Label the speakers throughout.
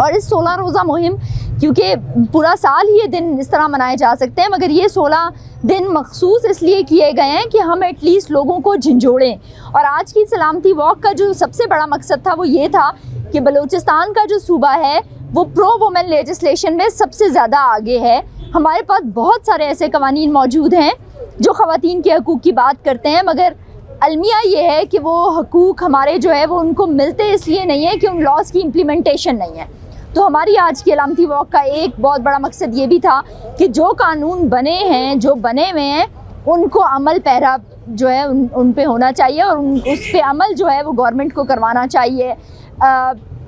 Speaker 1: اور اس 16 روزہ مہم، کیونکہ پورا سال ہی یہ دن اس طرح منائے جا سکتے ہیں، مگر یہ 16 دن مخصوص اس لیے کیے گئے ہیں کہ ہم ایٹ لیسٹ لوگوں کو جھنجھوڑیں۔ اور آج کی سلامتی واک کا جو سب سے بڑا مقصد تھا وہ یہ تھا کہ بلوچستان کا جو صوبہ ہے وہ پرو وومن لیجسلیشن میں سب سے زیادہ آگے ہے۔ ہمارے پاس بہت سارے ایسے قوانین موجود ہیں جو خواتین کے حقوق کی بات کرتے ہیں، مگر المیہ یہ ہے کہ وہ حقوق ہمارے جو ہے وہ ان کو ملتے اس لیے نہیں ہے کہ ان لاز کی امپلیمنٹیشن نہیں ہے۔ تو ہماری آج کی علامتی واک کا ایک بہت بڑا مقصد یہ بھی تھا کہ جو قانون بنے ہیں، جو بنے ہوئے ہیں، ان کو عمل پیرا جو ہے ان پہ ہونا چاہیے، اور اس پہ عمل جو ہے وہ گورنمنٹ کو کروانا چاہیے۔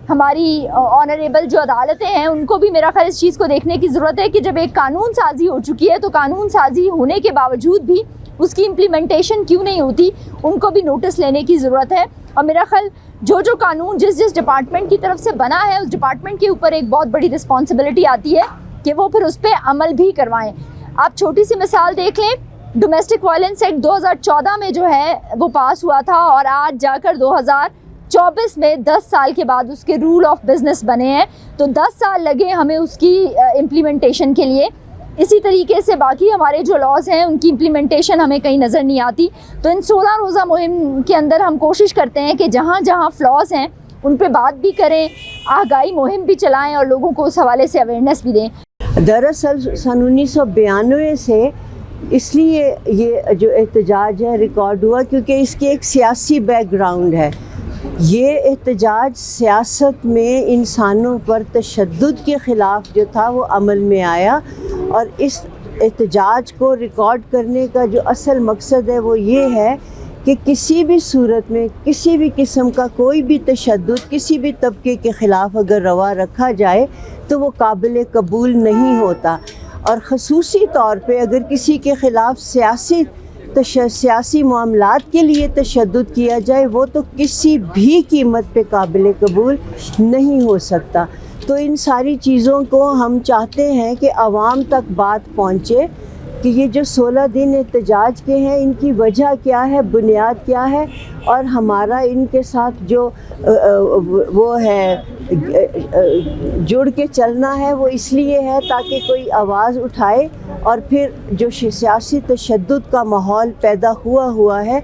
Speaker 1: ہماری آنریبل جو عدالتیں ہیں ان کو بھی میرا خیال اس چیز کو دیکھنے کی ضرورت ہے کہ جب ایک قانون سازی ہو چکی ہے تو قانون سازی ہونے کے باوجود بھی اس کی امپلیمنٹیشن کیوں نہیں ہوتی، ان کو بھی نوٹس لینے کی ضرورت ہے۔ اور میرا خیال جو قانون جس ڈپارٹمنٹ کی طرف سے بنا ہے اس ڈپارٹمنٹ کے اوپر ایک بہت بڑی رسپانسبلٹی آتی ہے کہ وہ پھر اس پہ عمل بھی کروائیں۔ آپ چھوٹی سی مثال دیکھ لیں، ڈومیسٹک وائلنس ایکٹ 2014 میں جو ہے وہ پاس ہوا تھا، اور آج جا کر 2024 میں 10 سال کے بعد اس کے رول آف بزنس بنے ہیں، تو 10 سال لگے ہمیں اس کی امپلیمنٹیشن کے لیے۔ اسی طریقے سے باقی ہمارے جو لاز ہیں ان کی امپلیمنٹیشن ہمیں کہیں نظر نہیں آتی۔ تو ان 16 روزہ مہم کے اندر ہم کوشش کرتے ہیں کہ جہاں جہاں فلاز ہیں ان پہ بات بھی کریں، آگاہی مہم بھی چلائیں اور لوگوں کو اس حوالے سے اویئرنیس بھی دیں۔
Speaker 2: دراصل سن 1992 سے اس لیے یہ جو احتجاج ہے ریکارڈ ہوا کیونکہ اس کی ایک سیاسی بیک گراؤنڈ ہے۔ یہ احتجاج سیاست میں انسانوں پر تشدد کے خلاف جو تھا وہ عمل میں آیا، اور اس احتجاج کو ریکارڈ کرنے کا جو اصل مقصد ہے وہ یہ ہے کہ کسی بھی صورت میں کسی بھی قسم کا کوئی بھی تشدد کسی بھی طبقے کے خلاف اگر روا رکھا جائے تو وہ قابل قبول نہیں ہوتا، اور خصوصی طور پہ اگر کسی کے خلاف سیاسی معاملات کے لیے تشدد کیا جائے وہ تو کسی بھی قیمت پہ قابل قبول نہیں ہو سکتا۔ تو ان ساری چیزوں کو ہم چاہتے ہیں کہ عوام تک بات پہنچے کہ یہ جو 16 دن احتجاج کے ہیں ان کی وجہ کیا ہے، بنیاد کیا ہے، اور ہمارا ان کے ساتھ جو وہ ہے جڑ کے چلنا ہے وہ اس لیے ہے تاکہ کوئی آواز اٹھائے، اور پھر جو سیاسی تشدد کا ماحول پیدا ہوا ہے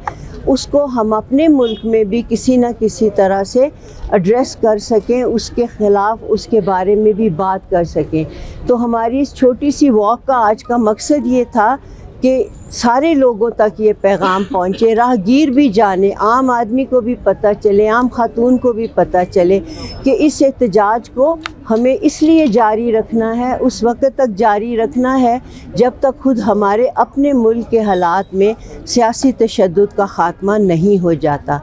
Speaker 2: اس کو ہم اپنے ملک میں بھی کسی نہ کسی طرح سے ایڈریس کر سکیں، اس کے خلاف اس کے بارے میں بھی بات کر سکیں۔ تو ہماری اس چھوٹی سی واک کا آج کا مقصد یہ تھا کہ سارے لوگوں تک یہ پیغام پہنچے، راہگیر بھی جانے، عام آدمی کو بھی پتہ چلے، عام خاتون کو بھی پتہ چلے کہ اس احتجاج کو ہمیں اس لیے جاری رکھنا ہے، اس وقت تک جاری رکھنا ہے جب تک خود ہمارے اپنے ملک کے حالات میں سیاسی تشدد کا خاتمہ نہیں ہو جاتا۔